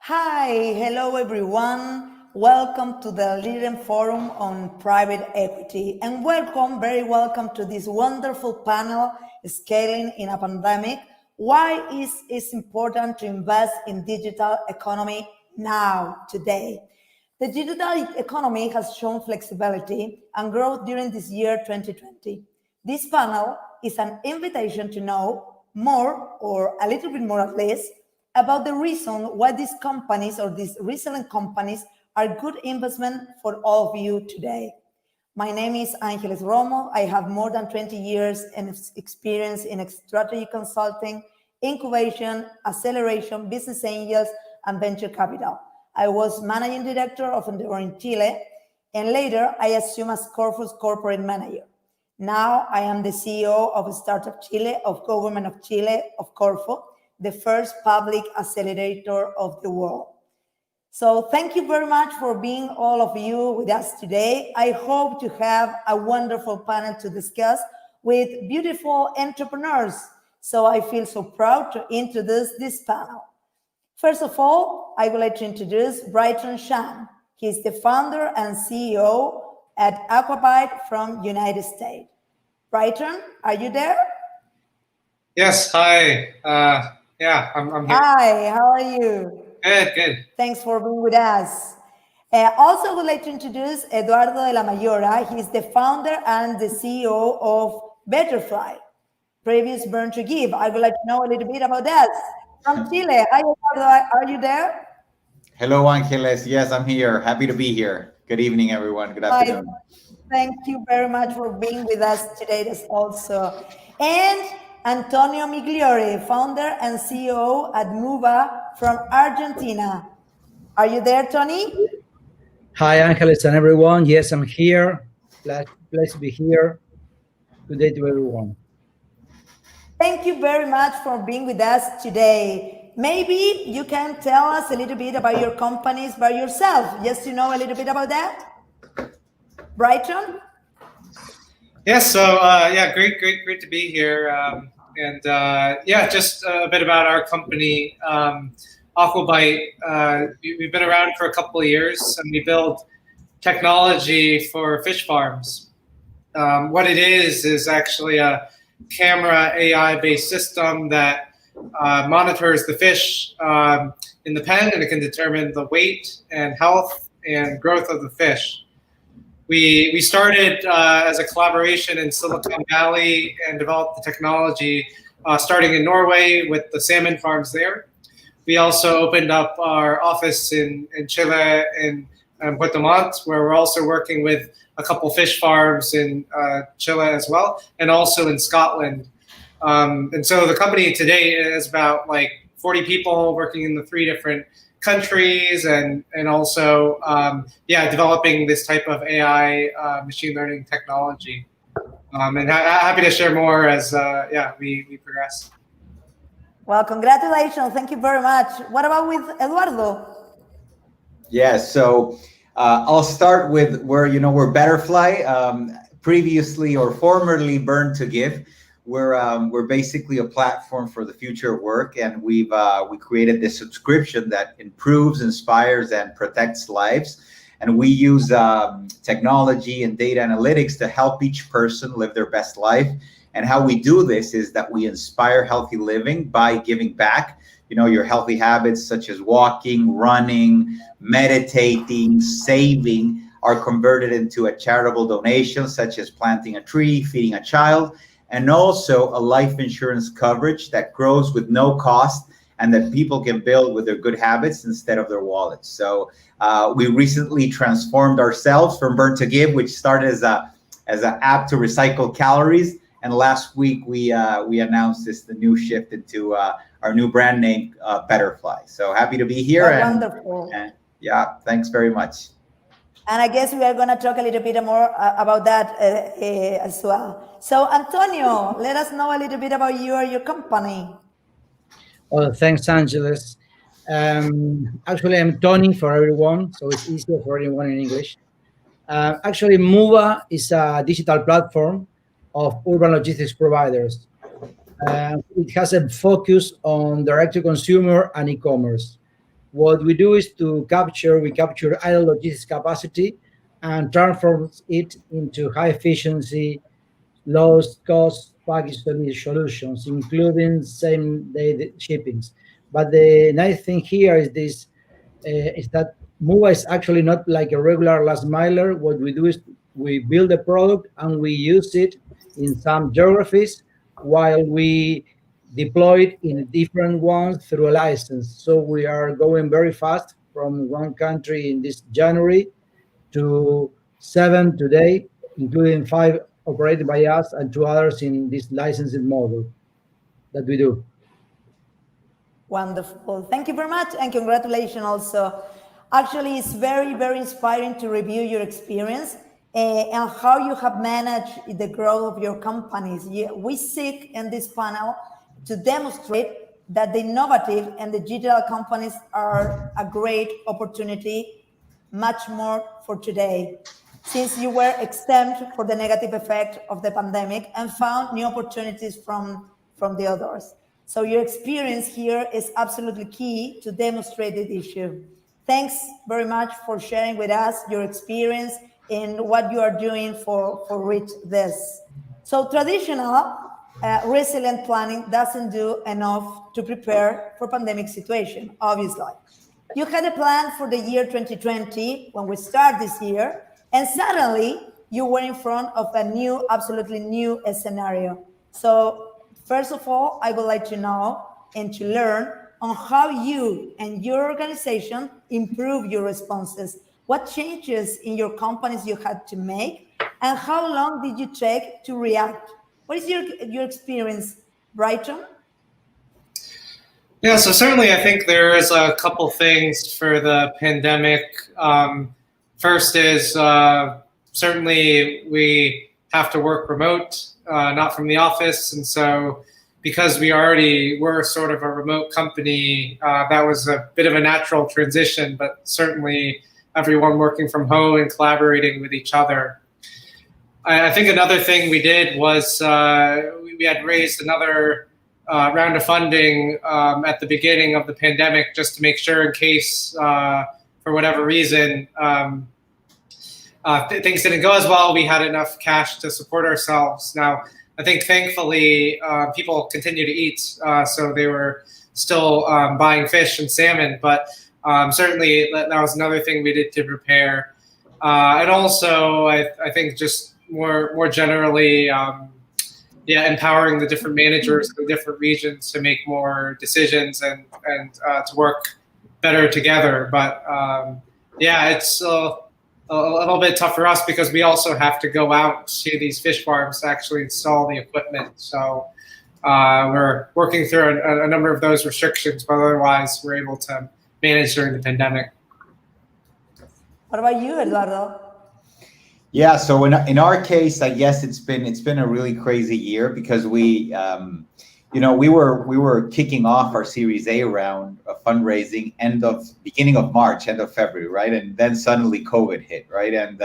Hi, hello everyone. Welcome to the Leading Forum on Private Equity and very welcome to this wonderful panel, Scaling in a Pandemic. Why is it important to invest in digital economy now, today? The digital economy has shown flexibility and growth during this year 2020. This panel is an invitation to know more, or a little bit more at least, about the reason why these companies or these resilient companies are good investment for all of you today. My name is Angeles Romo. I have more than 20 years in experience in strategy consulting, incubation, acceleration, business angels, and venture capital. I was managing director of Endeavor in Chile, and later I assumed as Corfo's corporate manager. Now I am the CEO of StartUp Chile, of Government of Chile, of Corfo, the first public accelerator of the world. So thank you very much for being all of you with us today. I hope to have a wonderful panel to discuss with beautiful entrepreneurs. So I feel so proud to introduce this panel. First of all, I would like to introduce Bryton Shang. He's the founder and CEO at Aquabyte from United States. Bryton, are you there? Yes, hi. Yeah, I'm here. Hi, how are you? Good. Thanks for being with us. Also, I would like to introduce Eduardo della Maggiora. He's the founder and the CEO of Betterfly, previous Burn to Give. I would like to know a little bit about that. From Chile. Hi, Eduardo, are you there? Hello, Angeles. Yes, I'm here. Happy to be here. Good evening, everyone. Good afternoon. Thank you very much for being with us today also. And Antonio Migliore, founder and CEO at Moova from Argentina. Are you there, Tony? Hi, Angeles and everyone. Yes, I'm here. Glad to be here. Good day to everyone. Thank you very much for being with us today. Maybe you can tell us a little bit about your companies by yourself, just to know a little bit about that. Bryton? Yes, so yeah, great to be here. Yeah, just a bit about our company, Aquabyte. We've been around for a couple of years, and we build technology for fish farms. What it is actually a camera AI-based system that monitors the fish in the pen, and it can determine the weight and health and growth of the fish. We started as a collaboration in Silicon Valley and developed the technology starting in Norway with the salmon farms there. We also opened up our office in Chile in Puerto Montt, where we're also working with a couple fish farms in Chile as well, and also in Scotland. And so the company today is about like 40 people working in the 3 different countries, and also developing this type of AI machine learning technology. And happy to share more as we progress. Well, congratulations. Thank you very much. What about with Eduardo? Yes, so I'll start with where we're Betterfly, previously or formerly Burn to Give. We're basically a platform for the future of work, and we created this subscription that improves, inspires, and protects lives. And we use technology and data analytics to help each person live their best life. And how we do this is that we inspire healthy living by giving back. Your healthy habits such as walking, running, meditating, saving are converted into a charitable donation, such as planting a tree, feeding a child, and also a life insurance coverage that grows with no cost and that people can build with their good habits instead of their wallets. So we recently transformed ourselves from Burn to Give, which started as an app to recycle calories. And last week we announced the new shift into our new brand name, Betterfly. So happy to be here. Oh, wonderful. And yeah, thanks very much. And I guess we are going to talk a little bit more about that as well. So Antonio, let us know a little bit about you or your company. Well, thanks, Angeles. Actually, I'm Tony for everyone, so it's easier for anyone in English. Actually, Moova is a digital platform of urban logistics providers. It has a focus on direct-to-consumer and e-commerce. What we do is we capture idle logistics capacity and transform it into high efficiency, lowest cost package solutions, including same day shippings. But the nice thing here is that Moova is actually not like a regular last miler. What we do is we build a product and we use it in some geographies while we deploy it in different ones through a license. So we are going very fast from one country in this January to 7 today, including 5 operated by us and 2 others in this licensing model that we do. Wonderful. Thank you very much, and congratulations also. Actually, it's very, very inspiring to review your experience and how you have managed the growth of your companies. We seek in this panel to demonstrate that the innovative and the digital companies are a great opportunity, much more for today, since you were exempt for the negative effect of the pandemic and found new opportunities from the others. So your experience here is absolutely key to demonstrate this issue. Thanks very much for sharing with us your experience in what you are doing for reach this. So traditional resilient planning doesn't do enough to prepare for pandemic situation, obviously. You had a plan for the year 2020 when we start this year, and suddenly you were in front of a new, absolutely new scenario. So first of all, I would like to know and to learn on how you and your organization improve your responses. What changes in your companies you had to make, and how long did you take to react? What is your experience, Bryton? Yeah, so certainly I think there is a couple things for the pandemic. First is certainly we have to work remote, not from the office. And so because we already were sort of a remote company, that was a bit of a natural transition, but certainly everyone working from home and collaborating with each other. I think another thing we did was we had raised another round of funding at the beginning of the pandemic just to make sure in case, for whatever reason, things didn't go as well, we had enough cash to support ourselves. Now, I think thankfully people continue to eat, so they were still buying fish and salmon, but certainly that was another thing we did to prepare. And also, I think just more generally, empowering the different managers in the different regions to make more decisions and to work better together. But it's a little bit tough for us because we also have to go out to these fish farms to actually install the equipment. So we're working through a number of those restrictions, but otherwise we're able to manage during the pandemic. What about you, Eduardo? Yeah, so in our case, I guess it's been a really crazy year because we were kicking off our Series A round of fundraising beginning of March, end of February, right? And then suddenly COVID hit, right? And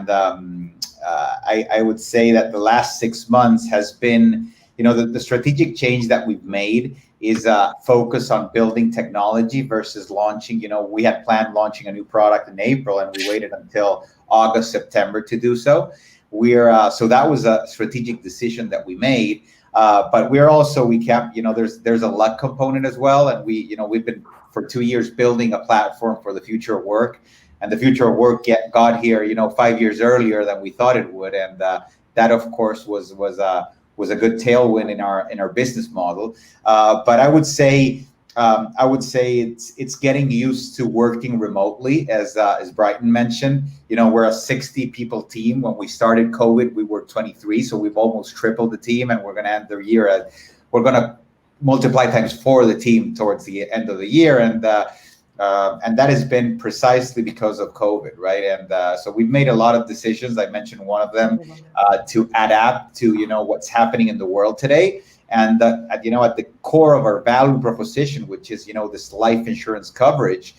I would say that the last 6 months has been, the strategic change that we've made is focus on building technology versus launching. We had planned launching a new product in April, and we waited until August, September to do so. So that was a strategic decision that we made. But we kept, there's a luck component as well. And we've been for 2 years building a platform for the future of work, and the future of work got here, 5 years earlier than we thought it would. And that of course was a good tailwind in our business model. But I would say it's getting used to working remotely, as Bryton mentioned. We're a 60 people team. When we started COVID, we were 23, so we've almost tripled the team, and we're going to end the year we're going to multiply ×4 the team towards the end of the year, and that has been precisely because of COVID, right? And so we've made a lot of decisions. I mentioned one of them to adapt to what's happening in the world today. And at the core of our value proposition, which is this life insurance coverage,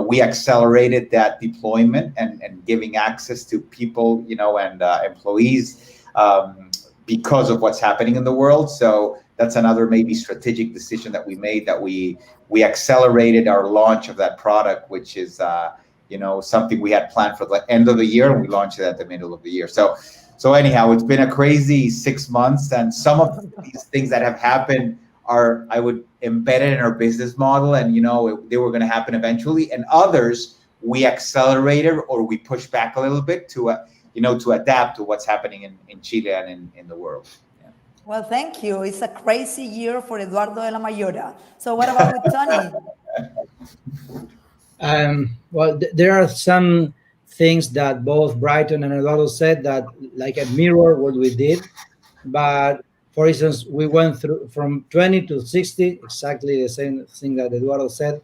we accelerated that deployment and giving access to people, and employees because of what's happening in the world. So that's another maybe strategic decision that we made, that we we accelerated our launch of that product, which is something we had planned for the end of the year, and we launched it at the middle of the year. So anyhow, it's been a crazy 6 months, and some of these things that have happened are, I would embed it in our business model, and they were going to happen eventually, and others we accelerated or we pushed back a little bit to to adapt to what's happening in Chile and in the world. Yeah. Well, thank you. It's a crazy year for Eduardo della Maggiora. So what about with Tony? Well, there are some things that both Bryton and Eduardo said that like a mirror what we did. But for instance, we went through from 20 to 60, exactly the same thing that Eduardo said.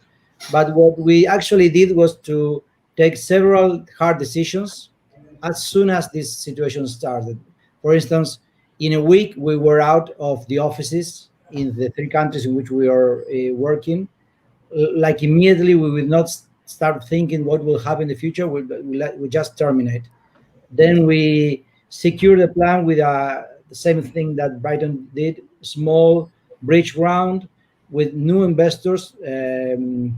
But what we actually did was to take several hard decisions as soon as this situation started. For instance, in a week, we were out of the offices in the 3 countries in which we are working. Like immediately, we will not start thinking what will happen in the future. We just terminate. Then we secure the plan with the same thing that Bryton did, small bridge round with new investors. And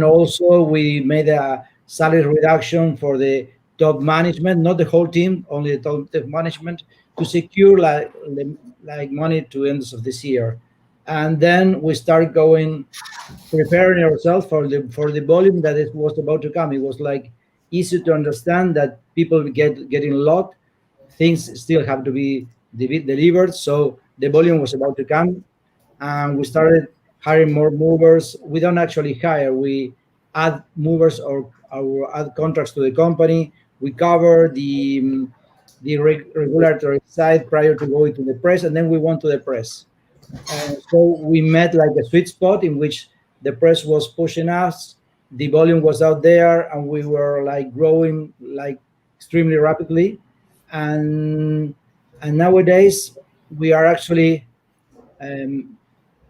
also we made a salary reduction for the top management, not the whole team, only the top management, to secure like money to end of this year. And then we started preparing ourselves for the volume that it was about to come. It was like easy to understand that people getting locked, things still have to be delivered. So the volume was about to come, and we started hiring more movers. We don't actually hire; we add movers or add contracts to the company. We cover the regulatory side prior to going to the press, and then we went to the press. So we met like a sweet spot in which the press was pushing us, the volume was out there, and we were like growing like extremely rapidly. And nowadays we are actually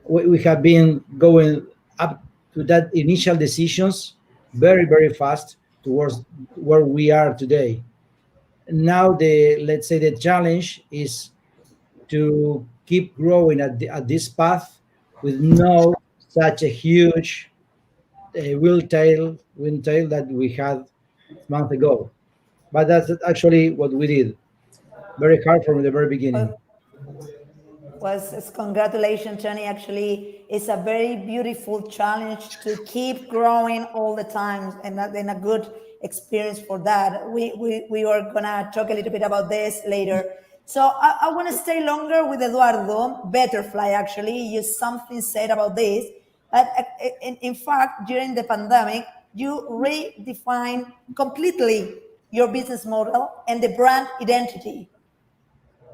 we have been going up to that initial decisions very, very fast towards where we are today. Now let's say the challenge is to keep growing at this path with no such a huge wind tail that we had a month ago. But that's actually what we did. Very hard from the very beginning. Congratulations, Tony. Actually, it's a very beautiful challenge to keep growing all the time, and a good experience for that. We are gonna talk a little bit about this later. So I want to stay longer with Eduardo. Betterfly, actually, you something said about this. In fact, during the pandemic, you redefined completely your business model and the brand identity.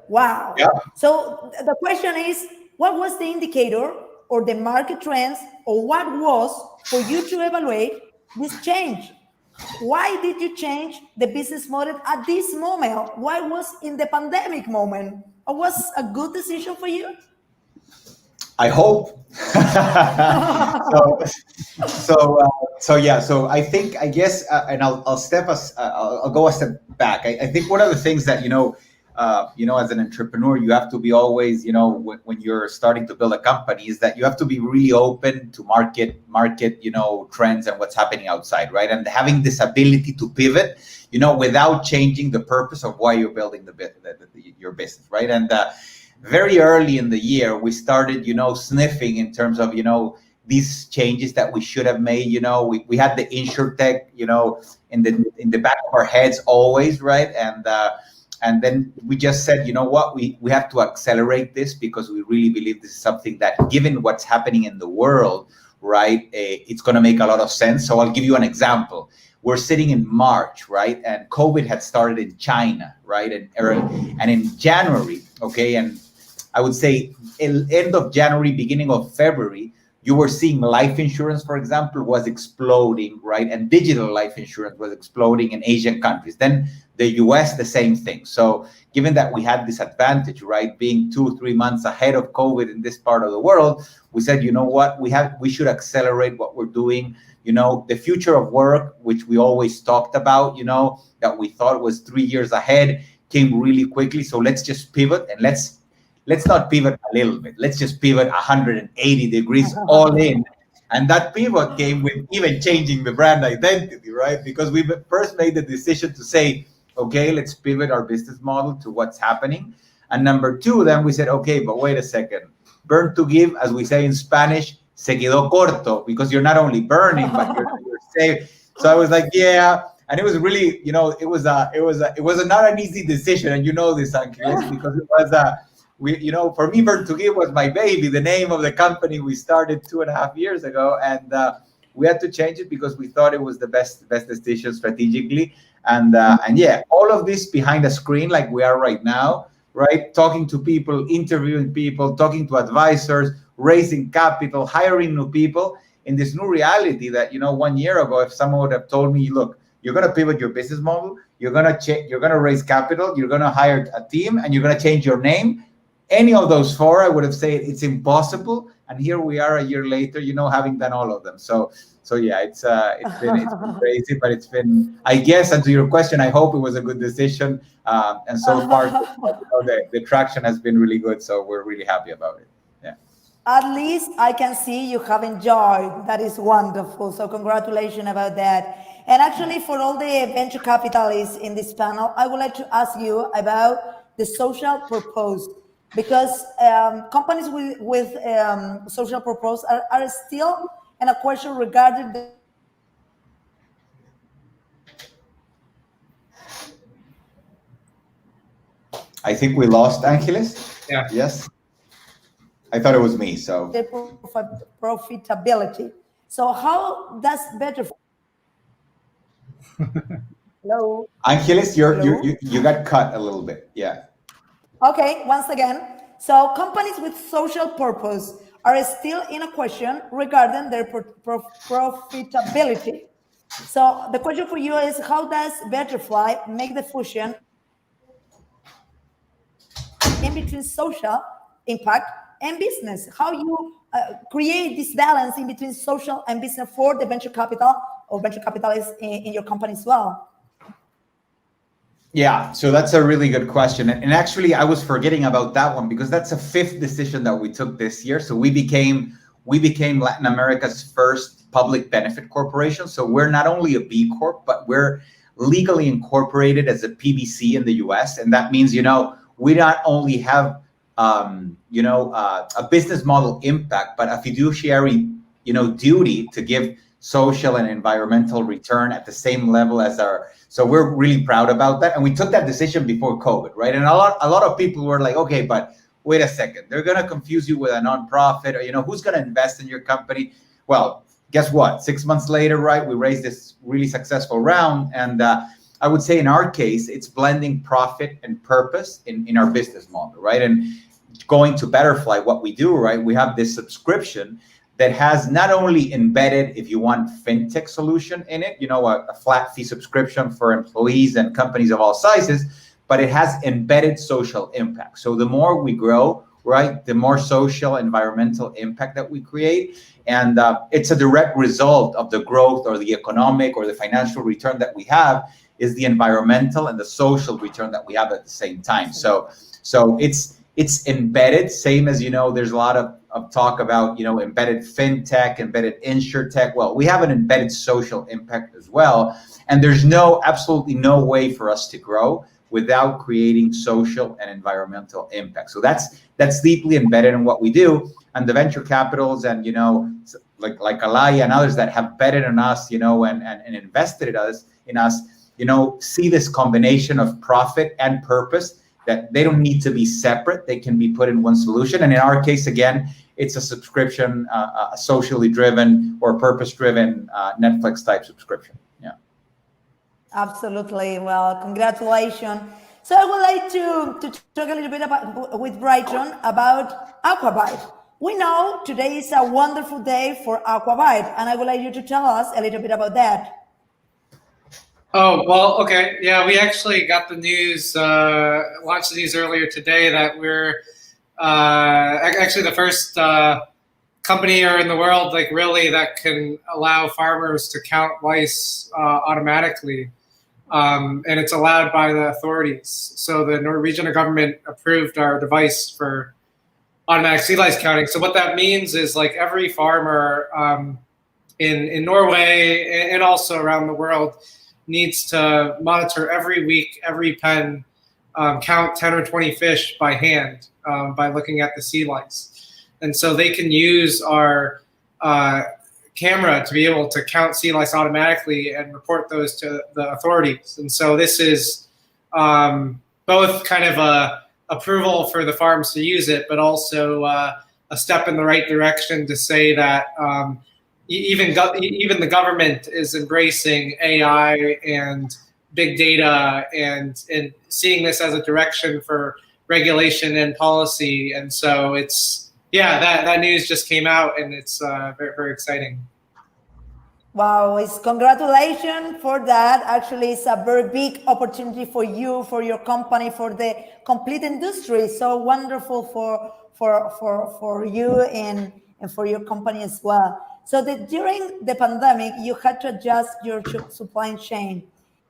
Wow. Yeah. So the question is, what was the indicator or the market trends, or what was for you to evaluate this change? Why did you change the business model at this moment? Why was in the pandemic moment? Or was a good decision for you? I hope. So I think, I guess, and I'll go a step back. I think one of the things that as an entrepreneur, you have to be always, when you're starting to build a company, is that you have to be really open to market, trends and what's happening outside, right? And having this ability to pivot, without changing the purpose of why you're building your business, right? And very early in the year, we started, sniffing in terms of, these changes that we should have made. We had the InsurTech, in the back of our heads always, right? And then we just said, we have to accelerate this, because we really believe this is something that, given what's happening in the world, right, it's going to make a lot of sense. So I'll give you an example. We're sitting in March, right, and COVID had started in China, right, and in January, okay, and I would say end of January, beginning of February, you were seeing life insurance, for example, was exploding, right? And digital life insurance was exploding in Asian countries. Then the US, the same thing. So given that we had this advantage, right, being 2-3 months ahead of COVID in this part of the world, we said, we should accelerate what we're doing. The future of work, which we always talked about, that we thought was 3 years ahead, came really quickly. So let's just pivot and let's let's not pivot a little bit. Let's just pivot 180 degrees all in. And that pivot came with even changing the brand identity, right? Because we first made the decision to say, okay, let's pivot our business model to what's happening. And number two, then we said, okay, but wait a second. Burn to give, as we say in Spanish, se quedó corto, because you're not only burning, but you're saving. So I was like, yeah. And it was really, you know, it was not an easy decision. And you know this, Angeles, because it was you know, for me, Burn to Give was my baby, the name of the company we started 2.5 years ago. And we had to change it because we thought it was the best decision strategically. And yeah, all of this behind a screen like we are right now, right? Talking to people, interviewing people, talking to advisors, raising capital, hiring new people in this new reality that, you know, 1 year ago, if someone would have told me, look, you're going to pivot your business model, you're going to raise capital, you're going to hire a team, and you're going to change your name, any of those four, I would have said it's impossible. And here we are a year later, you know, having done all of them. So yeah, it's been crazy, but it's been, I guess, and to your question, I hope it was a good decision. And so far, the traction has been really good. So we're really happy about it. Yeah. At least I can see you have enjoyed. That is wonderful. So congratulations about that. And actually, for all the venture capitalists in this panel, I would like to ask you about the social purpose, because companies with social purpose are still in a question regarding the I think we lost Angeles. Yeah. Yes. I thought it was me. So the profitability. So how does Betterfly? Hello. Angeles, you got cut a little bit. Yeah. Okay, once again. So companies with social purpose are still in a question regarding their profitability. So the question for you is, how does Betterfly make the fusion in between social impact and business? How you create this balance in between social and business for the venture capital or venture capitalists in your company as well? Yeah, so that's a really good question. And actually, I was forgetting about that one because that's a fifth decision that we took this year. So we became Latin America's first public benefit corporation. So we're not only a B Corp, but we're legally incorporated as a PBC in the US. And that means, you know, we not only have, a business model impact, but a fiduciary, duty to give social and environmental return at the same level as so we're really proud about that. And we took that decision before COVID, right? And a lot of people were like, okay, but wait a second, they're going to confuse you with a nonprofit, or, who's going to invest in your company? Well, guess what? 6 months later, right, we raised this really successful round. And I would say in our case, it's blending profit and purpose in our business model, right? And going to Betterfly, what we do, right, we have this subscription that has not only embedded, if you want, fintech solution in it, a flat fee subscription for employees and companies of all sizes, but it has embedded social impact. So the more we grow, right, the more social, environmental impact that we create. And it's a direct result of the growth or the economic or the financial return that we have is the environmental and the social return that we have at the same time. So it's embedded, same as, there's a lot of talk about, embedded fintech, embedded insurtech. Well, we have an embedded social impact as well. And there's absolutely no way for us to grow without creating social and environmental impact. So that's deeply embedded in what we do. And the venture capitals and, like Alaya and others that have betted on us, and invested in us, see this combination of profit and purpose, that they don't need to be separate. They can be put in one solution. And in our case, again, it's a subscription, a socially driven or purpose-driven Netflix type subscription. Yeah. Absolutely. Well, congratulations. So I would like to talk a little bit with Bryton about Aquabyte. We know today is a wonderful day for Aquabyte, and I would like you to tell us a little bit about that. Oh, well, okay. Yeah, we actually got the news, launched the news earlier today that we're actually the first company in the world, really, that can allow farmers to count lice automatically. and it's allowed by the authorities. So the Norwegian government approved our device for automatic sea lice counting. So what that means is like every farmer in Norway and also around the world needs to monitor every week, every pen, count 10 or 20 fish by hand by looking at the sea lice. And so they can use our camera to be able to count sea lice automatically and report those to the authorities. And so this is both kind of a approval for the farms to use it, but also a step in the right direction to say that even the government is embracing AI and big data and seeing this as a direction for regulation and policy. And so it's, yeah, that news just came out, and it's very, very exciting. Wow, it's congratulations for that. Actually, it's a very big opportunity for you, for your company, for the complete industry. So wonderful for you and for your company as well. So that during the pandemic, you had to adjust your supply chain.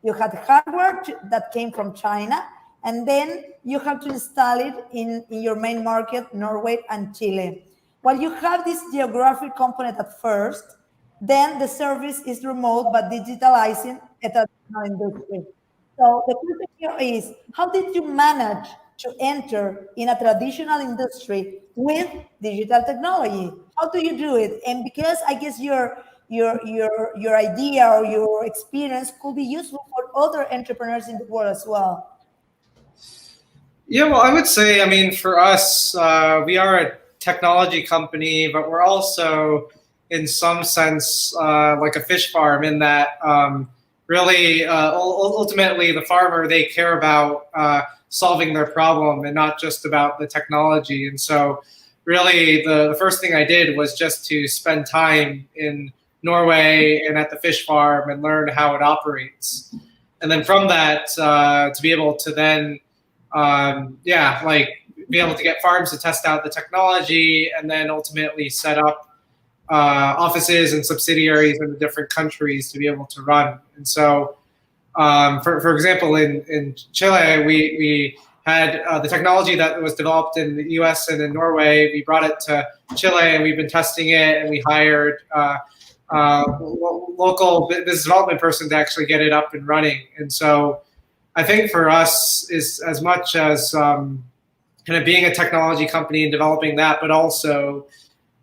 You had hardware that came from China, and then you have to install it in your main market, Norway and Chile. While you have this geographic component at first, then the service is remote but digitalizing a traditional industry. So the question here is, how did you manage to enter in a traditional industry with digital technology? How do you do it? And because I guess your idea or your experience could be useful for other entrepreneurs in the world as well. Yeah, well, I would say, I mean, for us, we are a technology company, but we're also, in some sense, like a fish farm in that really, ultimately, the farmer, they care about solving their problem and not just about the technology. And so really, the first thing I did was just to spend time in Norway and at the fish farm and learn how it operates. And then from that, to be able to then, be able to get farms to test out the technology and then ultimately set up offices and subsidiaries in the different countries to be able to run. And so, for example, in Chile, we had the technology that was developed in the US and in Norway. We brought it to Chile and we've been testing it, and we hired local business development person to actually get it up and running. And so I think for us is as much as kind of being a technology company and developing that, but also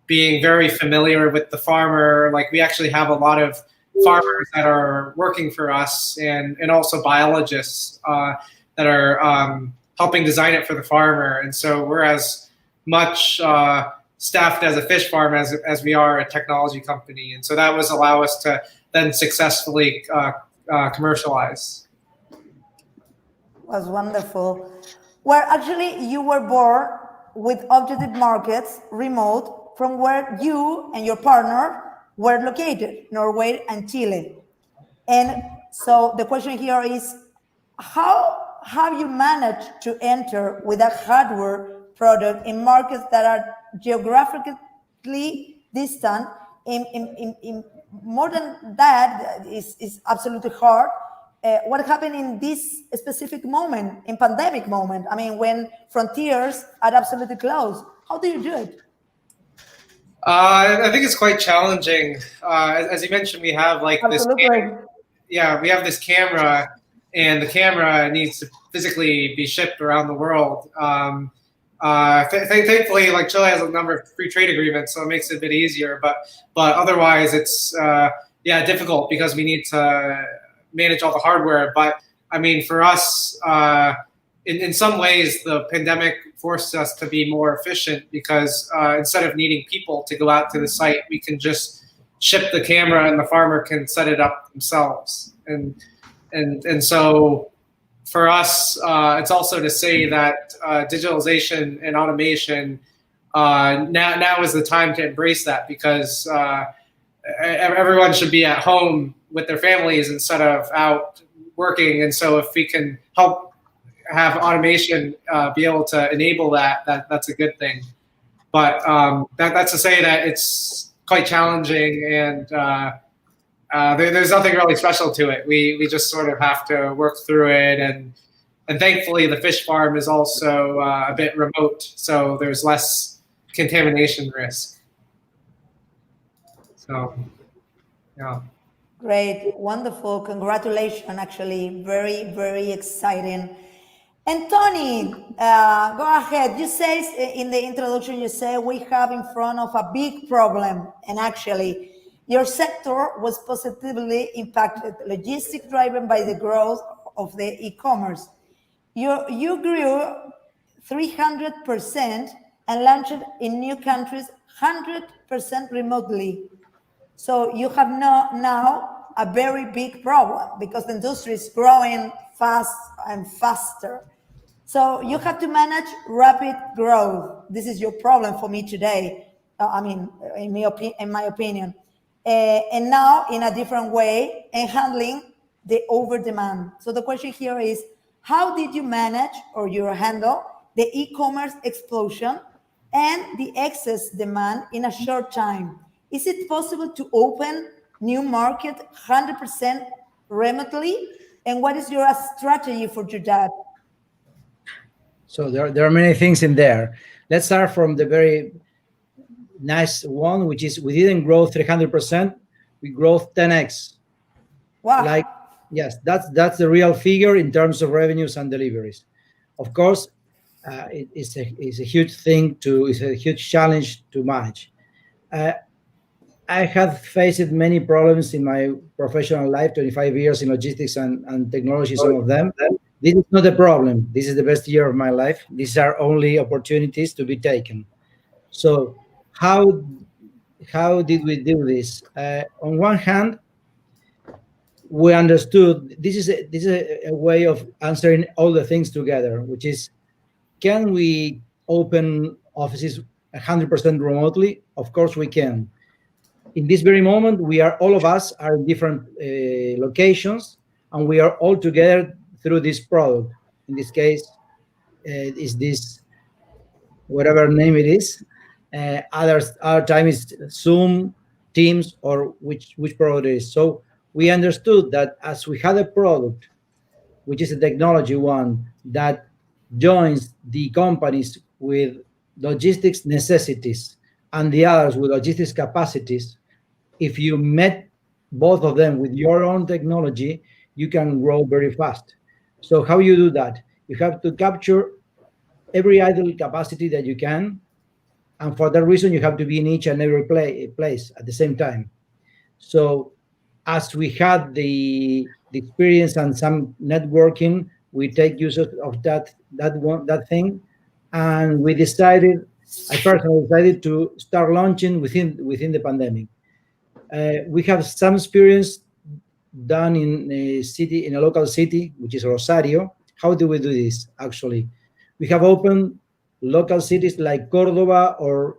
being very familiar with the farmer. Like we actually have a lot of farmers that are working for us and also biologists that are helping design it for the farmer. And so we're as much staffed as a fish farm as we are a technology company. And so that was allow us to then successfully commercialize. Was wonderful. Well, actually, you were born with Objective Markets remote from where you and your partner were located, Norway and Chile. And so the question here is, how have you managed to enter with a hardware product in markets that are geographically distant? In more than that is absolutely hard. What happened in this specific moment, in pandemic moment? I mean, when frontiers are absolutely closed, how do you do it? I think it's quite challenging. As you mentioned, we have like Absolutely. we have this camera, and the camera needs to physically be shipped around the world. Thankfully, like Chile has a number of free trade agreements, so it makes it a bit easier. But otherwise, it's difficult because we need to manage all the hardware. But I mean, for us, in some ways, the pandemic forced us to be more efficient because instead of needing people to go out to the site, we can just ship the camera and the farmer can set it up themselves. And so for us, it's also to say that digitalization and automation, now is the time to embrace that because everyone should be at home with their families instead of out working. And so if we can help have automation be able to enable that's a good thing. But that's to say that it's quite challenging, and There's nothing really special to it. We just sort of have to work through it, and thankfully the fish farm is also a bit remote, so there's less contamination risk. So, yeah. Great, wonderful, congratulations, actually, very, very exciting. And Tony, go ahead. You say in the introduction, you say we have in front of a big problem, and actually your sector was positively impacted, logistics driven by the growth of the e-commerce. You grew 300% and launched in new countries 100% remotely. So you have now a very big problem because the industry is growing fast and faster. So you have to manage rapid growth. This is your problem for me today. In my opinion. And now in a different way and handling the over demand. So the question here is, how did you manage or you handle the e-commerce explosion and the excess demand in a short time? Is it possible to open new market 100% remotely? And what is your strategy for that? So there are many things in there. Let's start from the very nice one, which is we didn't grow 300%, we grew 10x. Wow. Yes, that's the real figure in terms of revenues and deliveries. Of course, it's a huge thing it's a huge challenge to manage. I have faced many problems in my professional life, 25 years in logistics and technology, some of them. This is not a problem. This is the best year of my life. These are only opportunities to be taken. So how did we do this? On one hand, we understood this is a way of answering all the things together, which is, can we open offices 100% remotely? Of course we can. In this very moment, all of us are in different locations, and we are all together through this product. In this case, is this whatever name it is. Other time is Zoom, Teams, or which product it is. So we understood that as we had a product, which is a technology one that joins the companies with logistics necessities and the others with logistics capacities, if you met both of them with your own technology, you can grow very fast. So how you do that? You have to capture every idle capacity that you can, and for that reason, you have to be in each and every place at the same time. So as we had the experience and some networking, we take use of that thing, and we decided. I personally decided to start launching within the pandemic. We have some experience done in a local city, which is Rosario. How do we do this? Actually, we have opened local cities like Cordoba or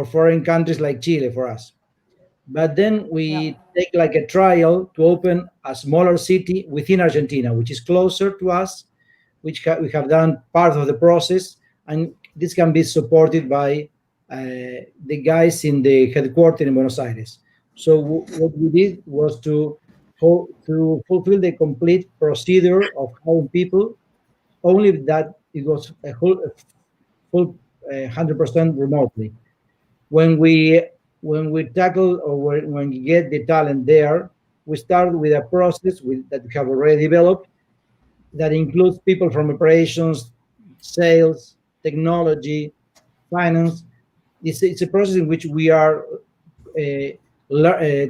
foreign countries like Chile for us. But then we take like a trial to open a smaller city within Argentina, which is closer to us, which we have done part of the process, and this can be supported by the guys in the headquarters in Buenos Aires. So what we did was to fulfill the complete procedure of hiring people, only that it was a full 100% remotely. When we tackle or when we get the talent there, we start with a process that we have already developed that includes people from operations, sales, technology, finance. It's a process in which we are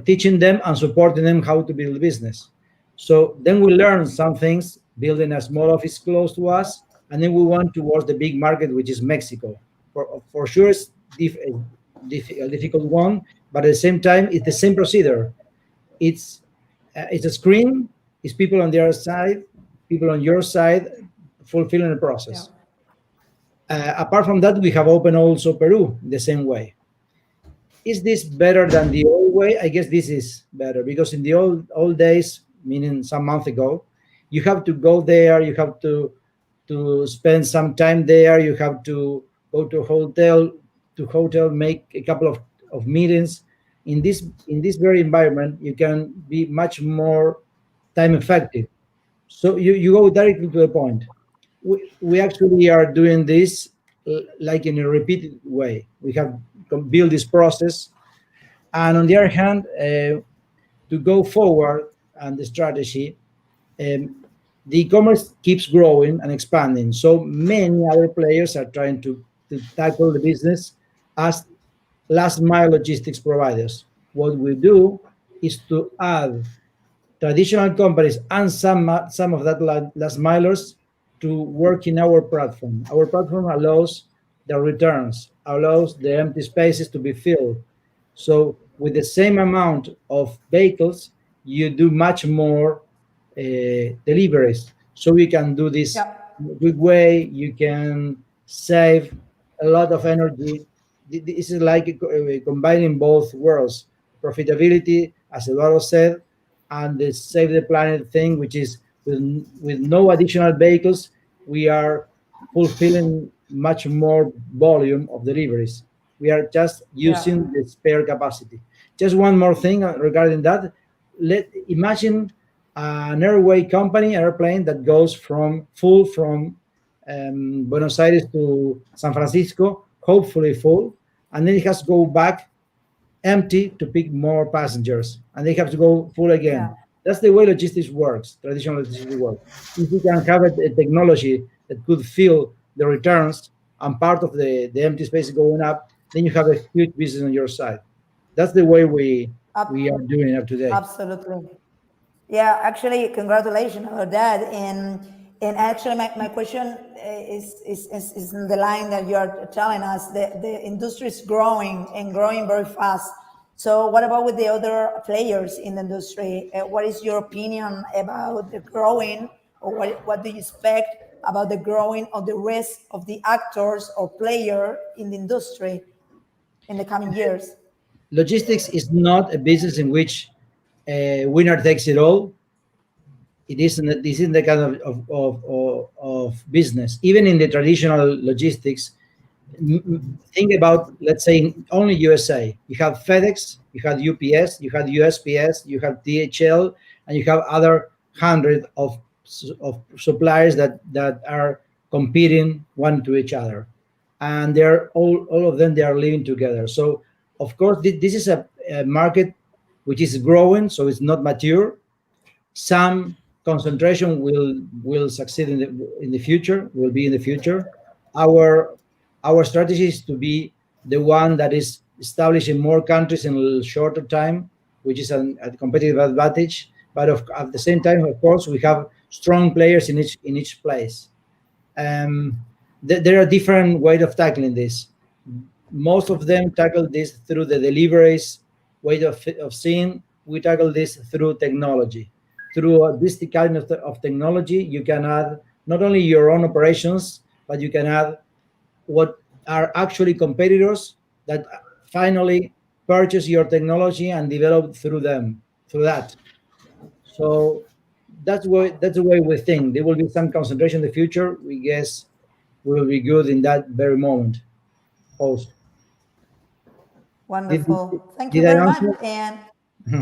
teaching them and supporting them how to build a business. So then we learn some things, building a small office close to us, and then we went towards the big market, which is Mexico. For sure, it's a difficult one, but at the same time, it's the same procedure. It's a screen, it's people on the other side, people on your side, fulfilling the process. Apart from that, we have opened also Peru the same way. Is this better than the old way? I guess this is better, because in the old days, meaning some month ago, you have to go there, you have to spend some time there, you have to go to hotel, make a couple of meetings. in this very environment, you can be much more time effective. So you go directly to the point. We actually are doing this like in a repeated way. We have built this process, and on the other hand, to go forward and the strategy, the e-commerce keeps growing and expanding. So many other players are trying to tackle the business as last mile logistics providers. What we do is to add traditional companies and some of that last milers to work in our platform. Our platform allows the returns, allows the empty spaces to be filled. So with the same amount of vehicles, you do much more deliveries. So you can do this Yeah. in a good way. You can save a lot of energy. This is like combining both worlds: profitability, as Eduardo said, and the save the planet thing, which is with no additional vehicles, we are fulfilling much more volume of deliveries. We are just Yeah. using the spare capacity. Just one more thing regarding that. Imagine an airway company, airplane that goes from Buenos Aires to San Francisco, hopefully full, and then it has to go back empty to pick more passengers, and they have to go full again. Yeah. That's the way logistics works, traditional logistics works. If you can have a technology that could fill the returns and part of the empty space going up, then you have a huge business on your side. That's the way we are doing it today. Absolutely. Yeah, actually, congratulations about that. And actually, my question is in the line that you are telling us. The industry is growing and growing very fast. So, what about with the other players in the industry? What is your opinion about the growing, or what do you expect about the growing of the rest of the actors or player in the industry in the coming years? Logistics is not a business in which winner takes it all. This isn't the kind of business. Even in the traditional logistics, think about, let's say, only USA. You have FedEx, you have UPS, you have USPS, you have DHL, and you have other hundred of suppliers that are competing one to each other, and they're all of them, they are living together. So of course this is a market which is growing, so it's not mature. Some concentration will succeed in the future, will be in the future. Our strategy is to be the one that is established in more countries in a shorter time, which is a competitive advantage. But at the same time, of course, we have strong players in each place. There are different ways of tackling this. Most of them tackle this through the deliveries way of seeing. We tackle this through technology. Through this kind of technology, you can add not only your own operations, but you can add what are actually competitors that finally purchase your technology and develop through that. So that's the way we think. There will be some concentration in the future. We guess we will be good in that very moment also. Did, Wonderful. Thank you did I very much. answer? And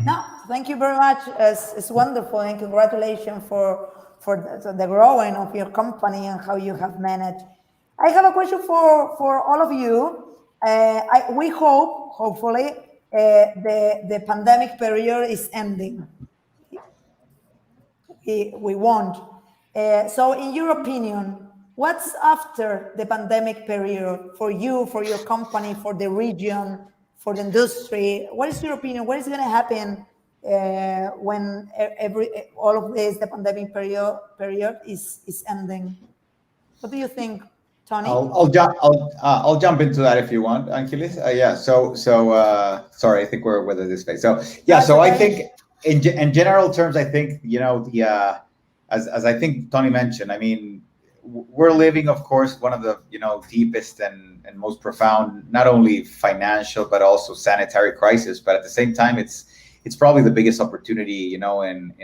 no, thank you very much. It's wonderful, and congratulations for the growing of your company and how you have managed. I have a question for all of you. We hopefully, the pandemic period is ending. We won't. So, in your opinion, what's after the pandemic period for you, for your company, for the region, for the industry? What is your opinion? What is going to happen when all of this, the pandemic period is ending? What do you think, Tony? I'll jump into that if you want, Angeles. Yeah. Sorry, I think we're with this phase. So yeah. That's So I okay. think in general terms, I think the as I think Tony mentioned, I mean, we're living, of course, one of the deepest and most profound, not only financial but also sanitary crisis. But at the same time, it's it's probably the biggest opportunity, you know, in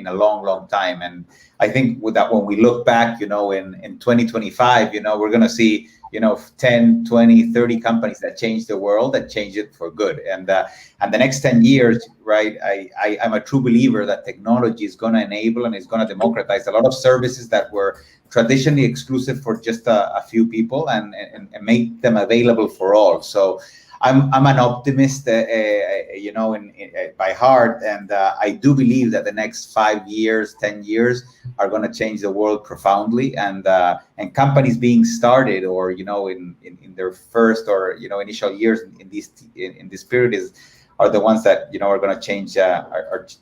a long time. And I think with that, when we look back, you know, in 2025, you know, we're going to see, you know, 10, 20, 30 companies that change the world, that change it for good. And the next 10 years, right, I'm a true believer that technology is going to enable and is going to democratize a lot of services that were traditionally exclusive for just a few people, and make them available for all. So I'm an optimist, you know, by heart, and I do believe that the next 5 years, 10 years are going to change the world profoundly. And companies being started, or you know, in their first, or you know, initial years in this period are the ones that, you know, are going to change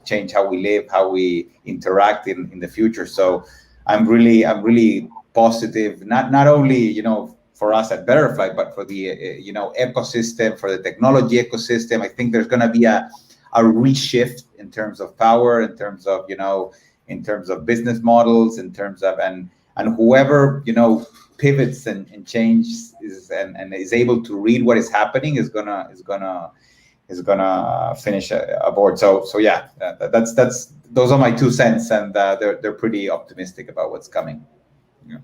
change how we live, how we interact in the future. So I'm really positive, not only, you know, for us at Betterfly, but for the you know, ecosystem, for the technology ecosystem. I think there's going to be a reshift in terms of power, in terms of, you know, in terms of business models, in terms of and whoever, you know, pivots and changes and is able to read what is happening is gonna finish aboard. So yeah, that's those are my 2 cents, and they're pretty optimistic about what's coming. Yeah.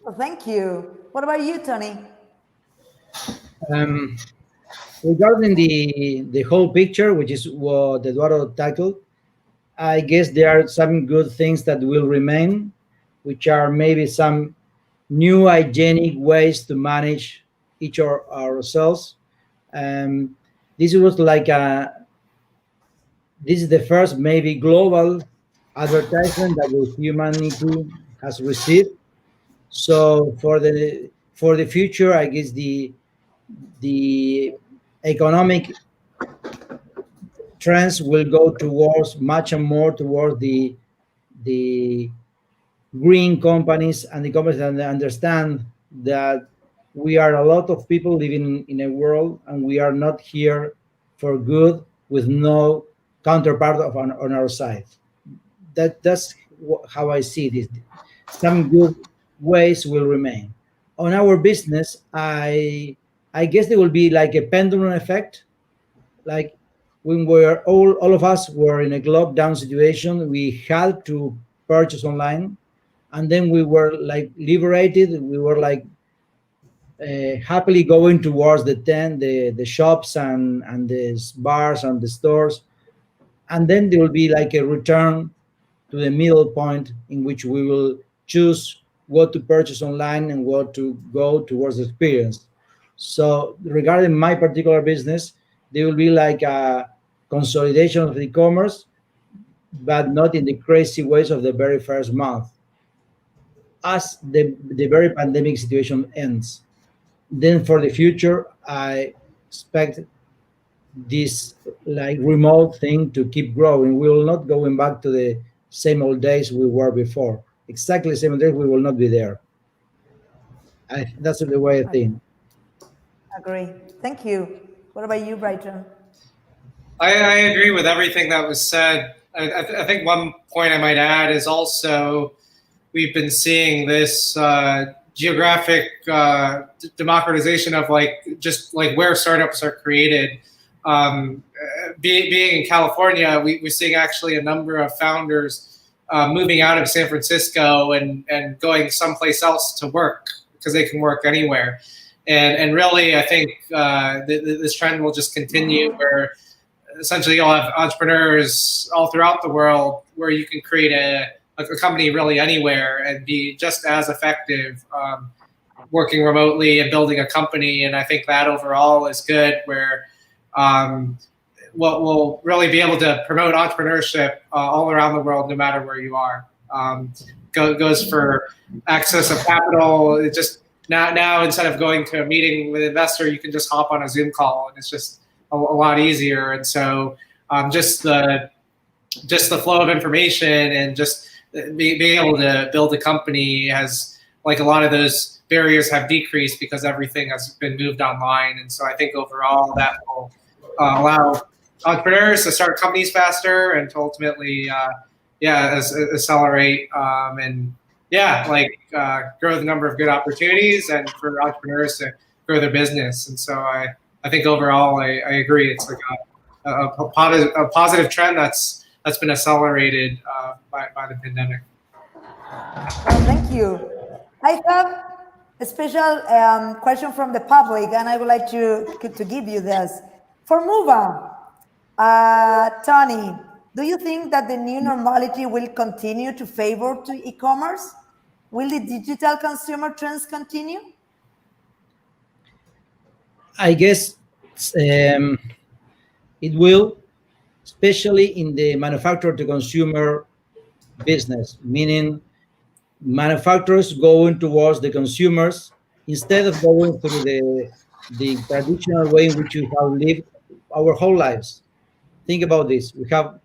Well, thank you. What about you, Tony? Regarding the whole picture, which is what Eduardo tackled, I guess there are some good things that will remain, which are maybe some new hygienic ways to manage each of ourselves. This was like this is the first maybe global advertisement that the humanity has received. So for the future, I guess the economic trends will go towards much and more towards the green companies, and the companies that understand that we are a lot of people living in a world, and we are not here for good with no counterpart on our side. That's how I see this. Some good ways will remain. On our business, I guess there will be like a pendulum effect. Like when we're all of us were in a lockdown situation, we had to purchase online, and then we were like liberated. We were like happily going towards the shops and the bars and the stores, and then there will be like a return to the middle point in which we will choose what to purchase online and what to go towards the experience. So regarding my particular business, there will be like a consolidation of e-commerce, but not in the crazy ways of the very first month. As the very pandemic situation ends, then for the future, I expect this like remote thing to keep growing. We will not going back to the same old days we were before. Exactly the same days, we will not be there. That's the way I think. Agree. Thank you. What about you, Bryton? I agree with everything that was said. I think one point I might add is also we've been seeing this geographic democratization of just where startups are created. Being in California, we're seeing actually a number of founders moving out of San Francisco and going someplace else to work because they can work anywhere. And really, I think this trend will just continue where essentially you'll have entrepreneurs all throughout the world where you can create a company really anywhere and be just as effective working remotely and building a company. And I think that overall is good where we'll really be able to promote entrepreneurship all around the world, no matter where you are. Goes for access of capital. It just now instead of going to a meeting with an investor, you can just hop on a Zoom call, and it's just a lot easier. And so just the flow of information and just being able to build a company has, like, a lot of those barriers have decreased because everything has been moved online. And so I think overall that will allow entrepreneurs to start companies faster and to ultimately accelerate and grow the number of good opportunities and for entrepreneurs to grow their business. And so I think overall I agree. It's like a positive trend that's been accelerated by the pandemic. Well, thank you. I have a special question from the public, and I would like to give you this. For Moova, Tony, do you think that the new normality will continue to favor to e-commerce? Will the digital consumer trends continue? I guess it will, especially in the manufacturer to consumer business, meaning manufacturers going towards the consumers instead of going through the traditional way in which we have lived our whole lives. Think about this. We have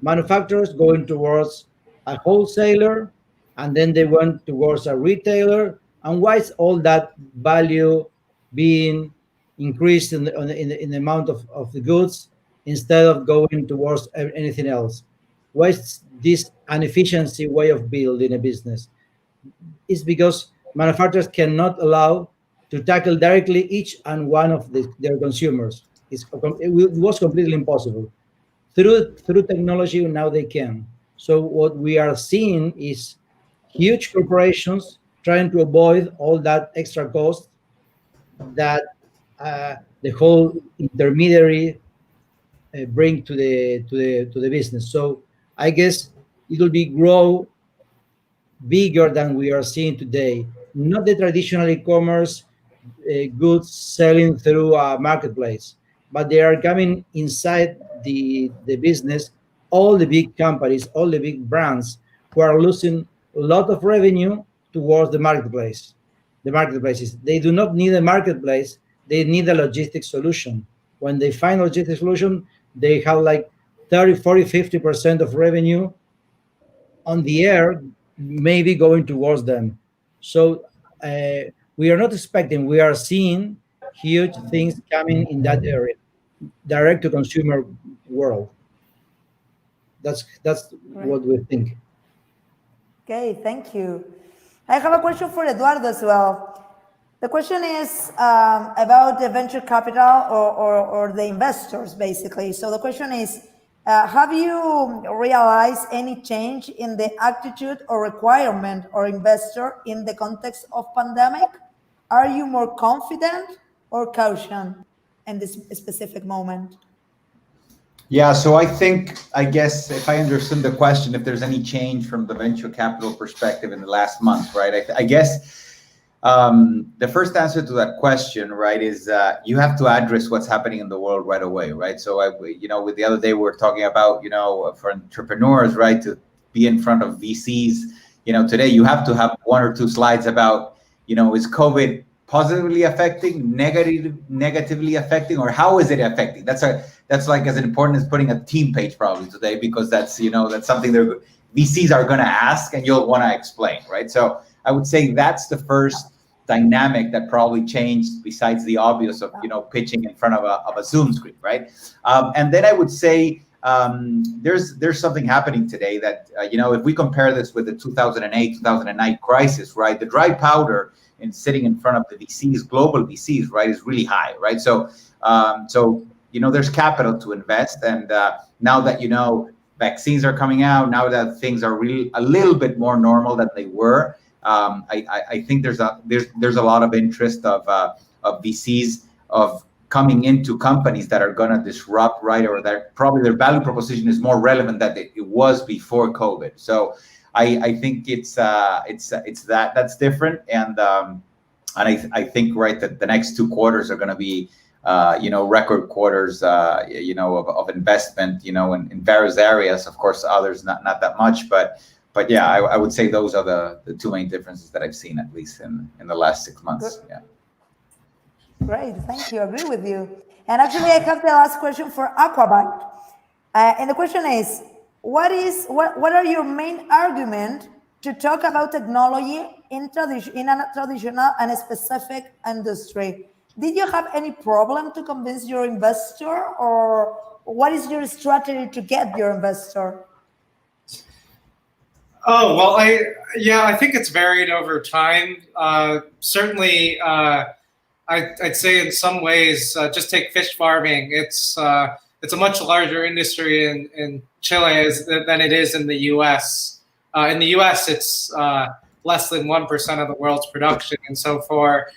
manufacturers going towards a wholesaler, and then they went towards a retailer. And why is all that value being increased in the amount of the goods instead of going towards anything else? Why is this inefficiency way of building a business? It's because manufacturers cannot allow to tackle directly each and one of their consumers. It was completely impossible. Through technology, now they can. So what we are seeing is huge corporations trying to avoid all that extra cost that the whole intermediary bring to the business. So I guess it will be grow bigger than we are seeing today. Not the traditional e-commerce goods selling through a marketplace, but they are coming inside the business. All the big companies, all the big brands who are losing a lot of revenue towards the marketplace. The marketplaces, they do not need a marketplace, they need a logistics solution. When they find a logistics solution, they have like 30, 40, 50% of revenue on the air, maybe going towards them. So we are not expecting, we are seeing huge things coming in that area, direct to consumer world. That's what we think. Okay, thank you. I have a question for Eduardo as well. The question is about the venture capital or the investors, basically. So the question is, have you realized any change in the attitude or requirement or investor in the context of pandemic? Are you more confident or caution in this specific moment? Yeah, so I guess if I understood the question, if there's any change from the venture capital perspective in the last month, right? I guess the first answer to that question, right, is you have to address what's happening in the world right away, right? So, with the other day, we were talking about, for entrepreneurs, right, to be in front of VCs. Today you have to have one or two slides about, is COVID positively affecting, negatively affecting, or how is it affecting? That's like as important as putting a team page probably today, because that's something that VCs are going to ask and you'll want to explain, right? So I would say that's the first dynamic that probably changed, besides the obvious of pitching in front of a Zoom screen, right? And then I would say there's something happening today that if we compare this with the 2008, 2009 crisis, right? The dry powder in sitting in front of the VCs, global VCs, right, is really high, right? So there's capital to invest, and now that vaccines are coming out, now that things are really a little bit more normal than they were, I think there's a lot of interest of VCs of coming into companies that are going to disrupt, right, or that probably their value proposition is more relevant than it was before COVID. So I think it's that's different, and I think, right, that the next 2 quarters are going to be record quarters of investment in various areas. Of course, others not that much, but yeah, I would say those are the 2 main differences that I've seen, at least in the last 6 months. Good. Yeah. Great, thank you. I agree with you. And actually, I have the last question for Aquabyte. And the question is, what are your main argument to talk about technology in a traditional and a specific industry? Did you have any problem to convince your investor, or what is your strategy to get your investor? Oh, well, I think it's varied over time. Certainly, I'd say in some ways, just take fish farming. It's it's a much larger industry in Chile than it is in the U.S. In the U.S., it's less than 1% of the world's production, and so for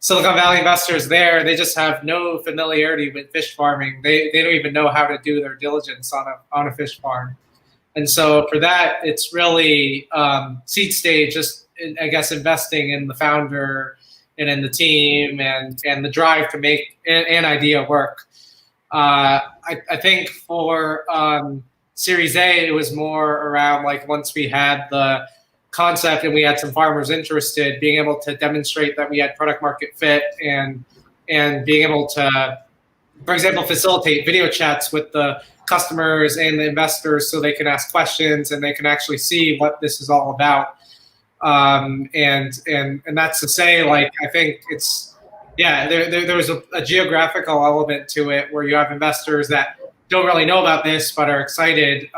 Silicon Valley investors there, they just have no familiarity with fish farming. They don't even know how to do their diligence on a fish farm. And so for that, it's really seed stage, just, I guess, investing in the founder and in the team and the drive to make an idea work. I think for Series A, it was more around like once we had the concept and we had some farmers interested, being able to demonstrate that we had product market fit and being able to, for example, facilitate video chats with the customers and the investors so they can ask questions and they can actually see what this is all about. And that's to say, like, I think it's, yeah, there was a geographical element to it where you have investors that don't really know about this but are excited.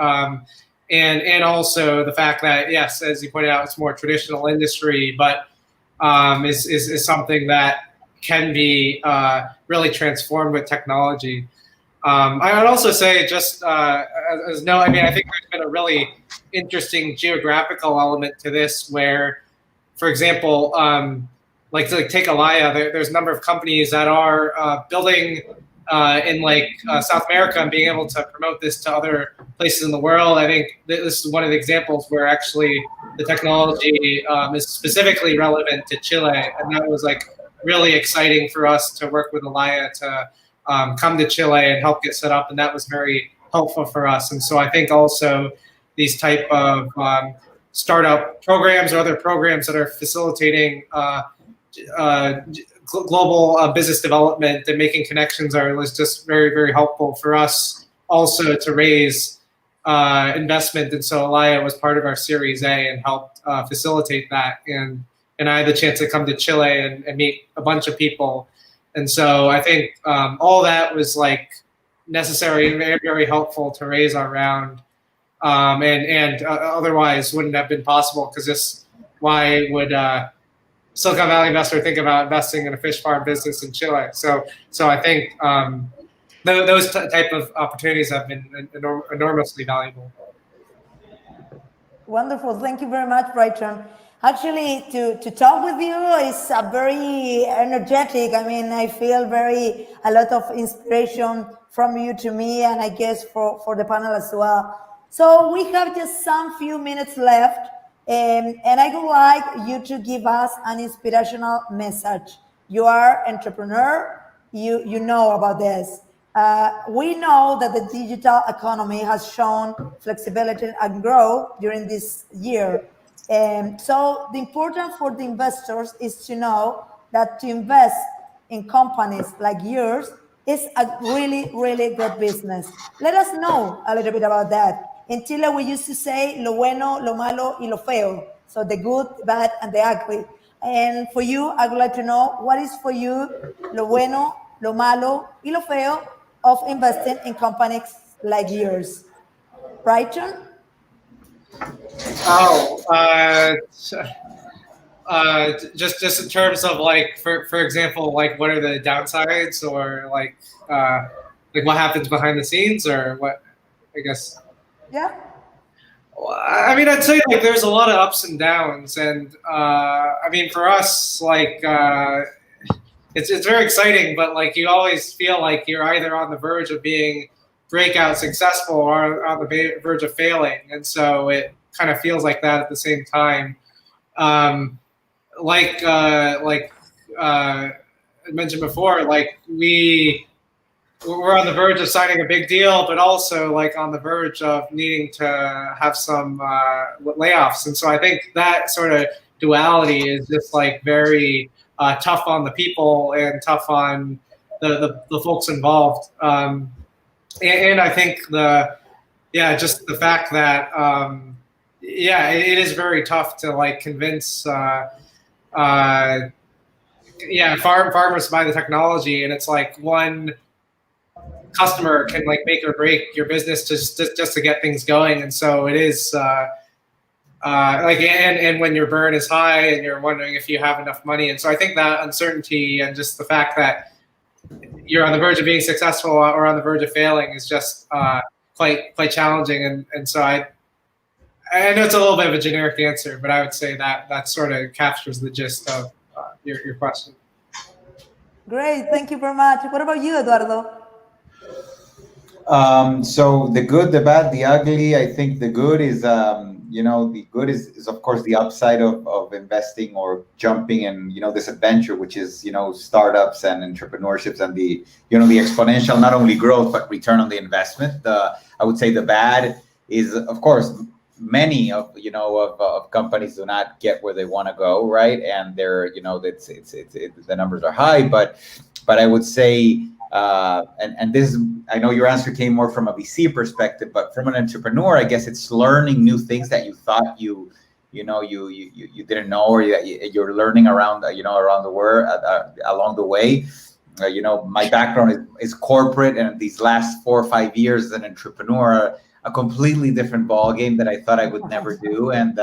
And also the fact that, yes, as you pointed out, it's more traditional industry, but is something that can be really transformed with technology. I would also say, just as no, I mean, I think there's been a really interesting geographical element to this where, for example, like take Alaya, there's a number of companies that are building in like South America and being able to promote this to other places in the world. I think this is one of the examples where actually the technology is specifically relevant to Chile, and that was like really exciting for us to work with Alaya to come to Chile and help get set up, and that was very helpful for us. And so I think also these type of startup programs or other programs that are facilitating global business development and making connections was just very, very helpful for us also to raise investment. And so Alaya was part of our Series A and helped facilitate that. And I had the chance to come to Chile and meet a bunch of people. And so I think all that was like necessary and very, very helpful to raise our round. And otherwise wouldn't have been possible, because this, why would Silicon Valley investor think about investing in a fish farm business in Chile? So I think those type of opportunities have been enormously valuable. Wonderful. Thank you very much, Bryton. Actually, to talk with you is very energetic. I mean, I feel a lot of inspiration from you to me, and I guess for the panel as well. So we have just some few minutes left, and I would like you to give us an inspirational message. You are an entrepreneur. You know about this. We know that the digital economy has shown flexibility and growth during this year. So the important for the investors is to know that to invest in companies like yours is a really, really good business. Let us know a little bit about that. In Chile, we used to say lo bueno, lo malo, y lo feo. So the good, bad, and the ugly. And for you, I would like to know, what is for you lo bueno, lo malo, y lo feo of investing in companies like yours? Bryton? Just in terms of like, for example, like what are the downsides, or like what happens behind the scenes, or what, I guess. Yeah. I mean, I'd say like there's a lot of ups and downs, and I mean, for us, like it's very exciting, but like you always feel like you're either on the verge of being breakout successful or on the verge of failing, and so it kind of feels like that at the same time. Like I mentioned before, like we're on the verge of signing a big deal, but also like on the verge of needing to have some layoffs. And so I think that sort of duality is just like very tough on the people and tough on the folks involved. And I think just the fact that, it is very tough to like convince, farmers to buy the technology. And it's like one customer can like make or break your business just to get things going. And so it is and when your burn is high and you're wondering if you have enough money. And so I think that uncertainty and just the fact that you're on the verge of being successful or on the verge of failing is just quite challenging. And so I know it's a little bit of a generic answer, but I would say that sort of captures the gist of your question. Great, thank you very much. What about you, Eduardo? So the good, the bad, the ugly. I think the good is, the good is of course the upside of investing or jumping in, this adventure, which is, startups and entrepreneurships and the exponential, not only growth, but return on the investment. I would say the bad is, of course, many of companies do not get where they want to go, right? And they're, the numbers are high, but I would say, and this, I know your answer came more from a VC perspective, but from an entrepreneur, I guess it's learning new things that you thought you didn't know, or you're learning around around the world along the way. My background is corporate, and these last 4 or 5 years as an entrepreneur, a completely different ball game that I thought I would never do. And,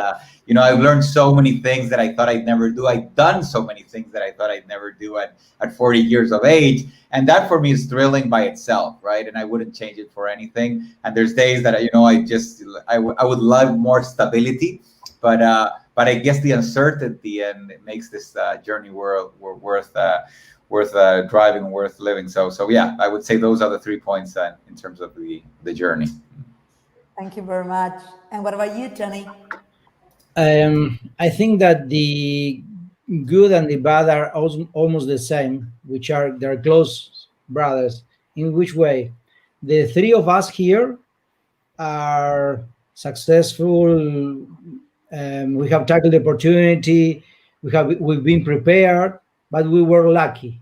I've learned so many things that I thought I'd never do. I've done so many things that I thought I'd never do at 40 years of age. And that for me is thrilling by itself, right? And I wouldn't change it for anything. And there's days that, I would love more stability, but I guess the uncertainty and it makes this journey worth driving, worth living. So yeah, I would say those are the 3 points in terms of the journey. Thank you very much. And what about you, Tony? I think that the good and the bad are almost the same, they're close brothers. In which way? The three of us here are successful. We have tackled the opportunity. We've been prepared, but we were lucky,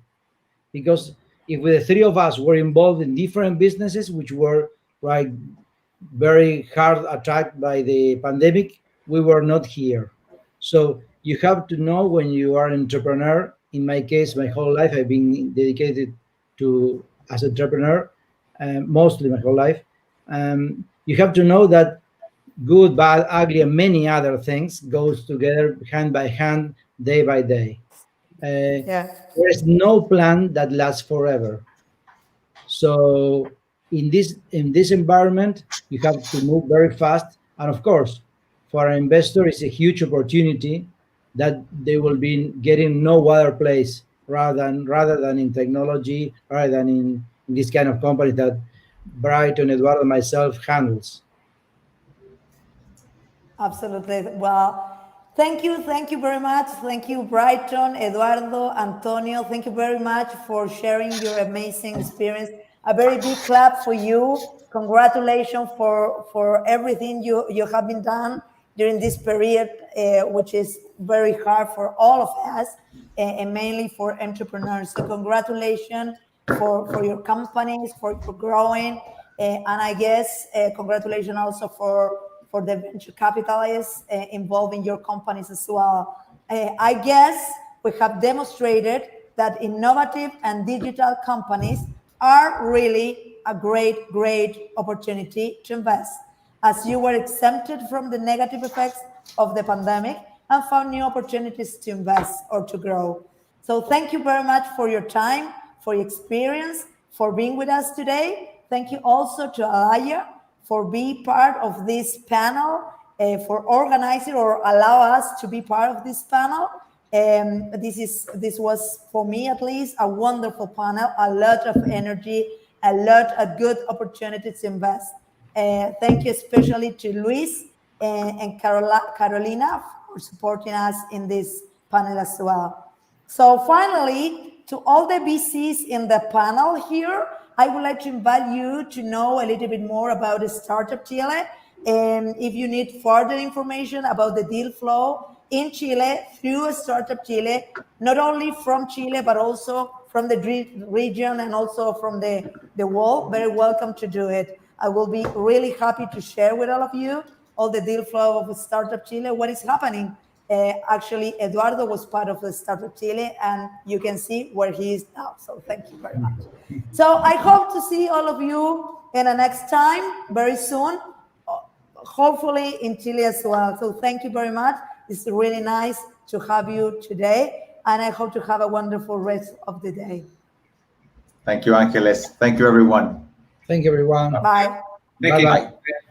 because if the three of us were involved in different businesses which were very hard attacked by the pandemic, we were not here. So you have to know when you are an entrepreneur. In my case, my whole life I've been dedicated to as an entrepreneur, mostly my whole life. You have to know that good, bad, ugly, and many other things goes together hand by hand, day by day. There is no plan that lasts forever. So in this environment, you have to move very fast. And of course, for an investor, it's a huge opportunity that they will be getting no other place rather than in technology, rather than in this kind of company that Bryton, Eduardo, and myself handles. Absolutely. Well, thank you very much. Thank you, Bryton, Eduardo, Antonio. Thank you very much for sharing your amazing experience. A very big clap for you. Congratulations for everything you have been done during this period, which is very hard for all of us, and mainly for entrepreneurs. So congratulations for your companies, for growing, and I guess congratulations also for the venture capitalists involved in your companies as well. I guess we have demonstrated that innovative and digital companies are really a great opportunity to invest, as you were exempted from the negative effects of the pandemic and found new opportunities to invest or to grow. So thank you very much for your time, for your experience, for being with us today. Thank you also to Alaya for being part of this panel, for organizing or allow us to be part of this panel. This was, for me at least, a wonderful panel, a lot of energy, a lot of good opportunities to invest. Thank you especially to Luis and Carolina for supporting us in this panel as well. So finally, to all the VCs in the panel here, I would like to invite you to know a little bit more about StartUp Chile. And if you need further information about the deal flow in Chile through StartUp Chile, not only from Chile, but also from the region and also from the world, very welcome to do it. I will be really happy to share with all of you all the deal flow of StartUp Chile, what is happening. Actually, Eduardo was part of the StartUp Chile, and you can see where he is now. So thank you very much. So I hope to see all of you in the next time, very soon, hopefully in Chile as well. So thank you very much. It's really nice to have you today, and I hope to have a wonderful rest of the day. Thank you, Angeles. Thank you, everyone. Thank you, everyone. Bye. Thank you. Bye-bye. Bye.